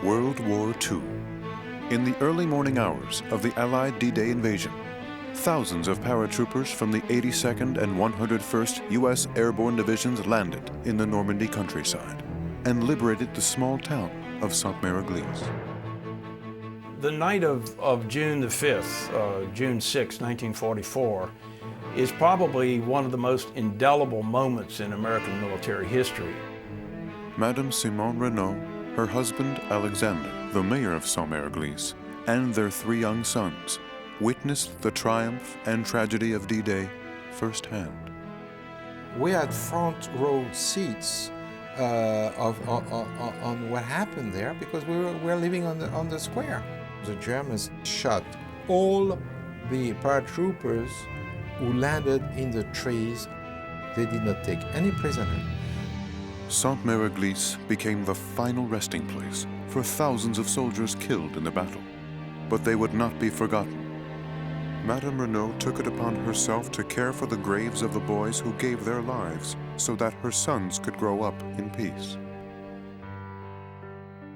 World War II. In the early morning hours of the Allied D-Day invasion, thousands of paratroopers from the 82nd and 101st U.S. Airborne Divisions landed in the Normandy countryside and liberated the small town of Sainte-Mère-Église. The night of June the 5th, June 6, 1944, is probably one of the most indelible moments in American military history. Madame Simone Renaud, her husband Alexander, the mayor of Sainte-Mère-Église, and their 3 young sons witnessed the triumph and tragedy of D-Day firsthand. We had front row seats on what happened there because we were living on the square. The Germans shot all the paratroopers who landed in the trees. They did not take any prisoner. Sainte-Mère-Église became the final resting place for thousands of soldiers killed in the battle. But they would not be forgotten. Madame Renaud took it upon herself to care for the graves of the boys who gave their lives so that her sons could grow up in peace.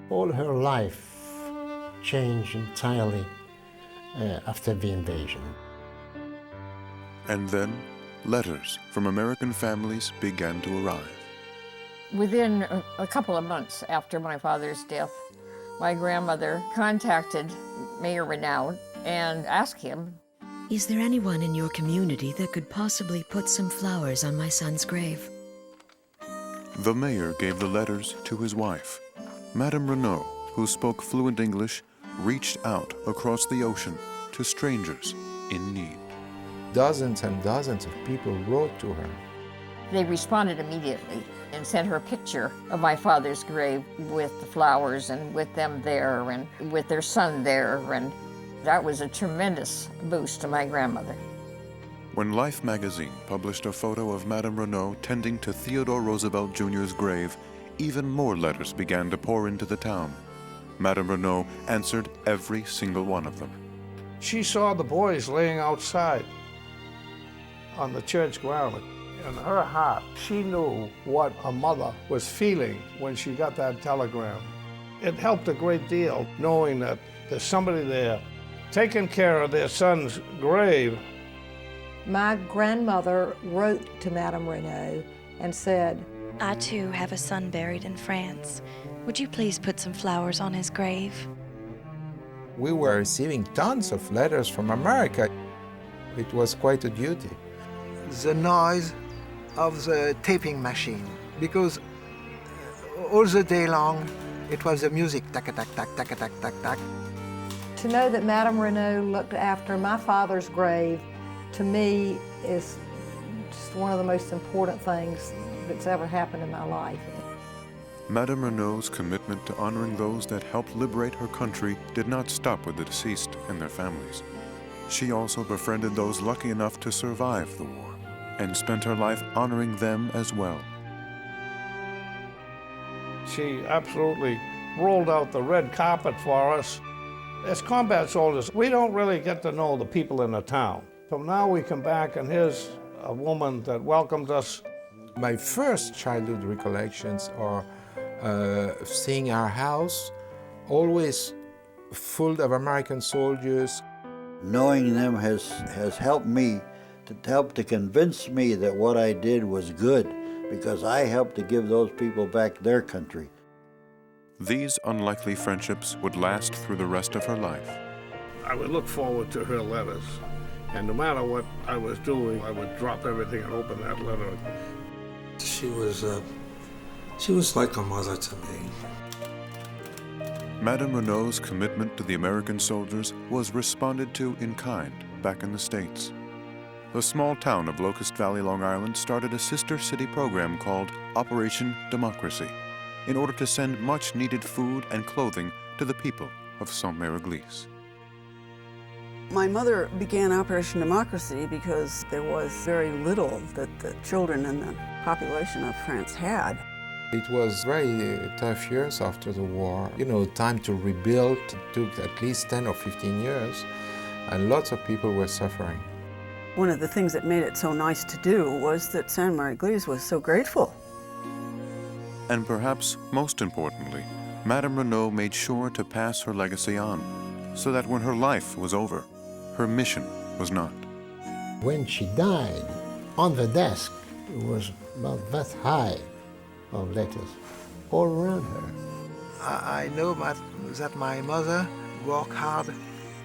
All her life changed entirely after the invasion. And then, letters from American families began to arrive. Within a couple of months after my father's death, my grandmother contacted Mayor Renaud and asked him, "Is there anyone in your community that could possibly put some flowers on my son's grave?" The mayor gave the letters to his wife. Madame Renaud, who spoke fluent English, reached out across the ocean to strangers in need. Dozens and dozens of people wrote to her. They responded immediately and sent her a picture of my father's grave with the flowers and with them there and with their son there, and that was a tremendous boost to my grandmother. When Life magazine published a photo of Madame Renaud tending to Theodore Roosevelt Jr.'s grave, even more letters began to pour into the town. Madame Renaud answered every single one of them. She saw the boys laying outside on the church ground. In her heart, she knew what a mother was feeling when she got that telegram. It helped a great deal knowing that there's somebody there taking care of their son's grave. My grandmother wrote to Madame Renaud and said, "I too have a son buried in France. Would you please put some flowers on his grave?" We were receiving tons of letters from America. It was quite a duty. The noise of the taping machine, because all the day long it was the music, tack tack tack tack tack tack tack. to know that Madame Renaud looked after my father's grave, to me, is just one of the most important things that's ever happened in my life. Madame Renaud's commitment to honoring those that helped liberate her country did not stop with the deceased and their families. She also befriended those lucky enough to survive the war and spent her life honoring them as well. She absolutely rolled out the red carpet for us. As combat soldiers, we don't really get to know the people in the town. So now we come back and here's a woman that welcomed us. My first childhood recollections are seeing our house always full of American soldiers. Knowing them has helped me to convince me that what I did was good, because I helped to give those people back their country. These unlikely friendships would last through the rest of her life. I would look forward to her letters, and no matter what I was doing, I would drop everything and open that letter. She was like a mother to me. Madame Renaud's commitment to the American soldiers was responded to in kind back in the States. The small town of Locust Valley, Long Island started a sister city program called Operation Democracy in order to send much-needed food and clothing to the people of Sainte-Mère-Église. My mother began Operation Democracy because there was very little that the children and the population of France had. It was very tough years after the war. You know, time to rebuild took at least 10 or 15 years, and lots of people were suffering. One of the things that made it so nice to do was that Sainte-Mère-Église was so grateful. And perhaps most importantly, Madame Renaud made sure to pass her legacy on, so that when her life was over, her mission was not. When she died, on the desk, it was about that high of letters all around her. I know that my mother worked hard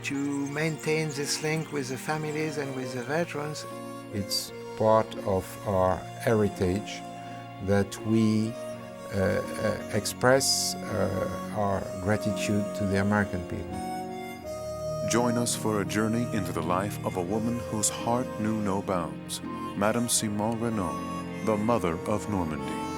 to maintain this link with the families and with the veterans. It's part of our heritage that we express our gratitude to the American people. Join us for a journey into the life of a woman whose heart knew no bounds, Madame Simone Renaud, the mother of Normandy.